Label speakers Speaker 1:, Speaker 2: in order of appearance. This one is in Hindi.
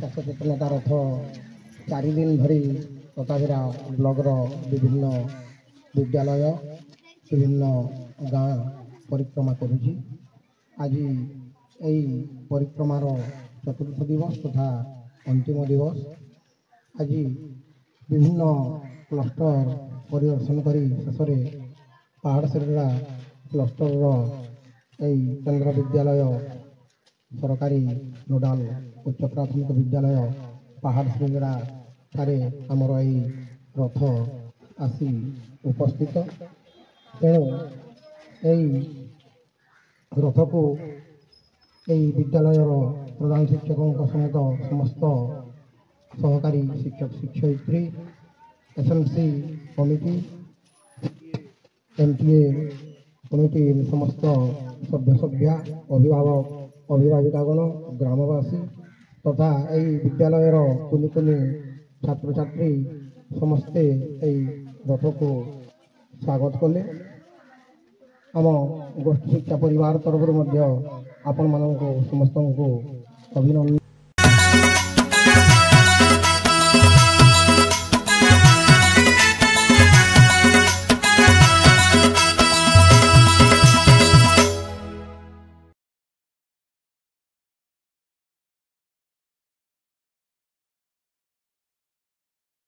Speaker 1: सचेतनता रथ 4 दिन धरी तताबिरा ब्लॉगर विभिन्न विद्यालय विभिन्न गाँ परिक्रमा करुँची। आज यही परिक्रमार चतुर्थ दिवस तथा अंतिम दिवस। आज विभिन्न क्लस्टर परिदर्शन करी शेष में पहाड़ श्रेणीरा क्लस्टर केंद्र विद्यालय सरकारी नोडाल उच्च प्राथमिक विद्यालय पहाड़ श्रेणीरा ठारे आमर यही रथ आसी उपस्थित। तेणु यही रथ को यही विद्यालय प्रधान शिक्षकों समेत समस्त सहकारी शिक्षक शिक्षयित्री एसएमसी कमिटी एमटीए कमिटी समस्त सभ्य सभ्या अभिभावक अभिभाविकागण ग्रामवासी तथा यही विद्यालय कुनि कुनि छात्र छात्री समस्ते यही रथ को स्वागत कले। आम गोष्ठी शिक्षा परिवार तरफ आपण मानक समस्त को अभिनंदन।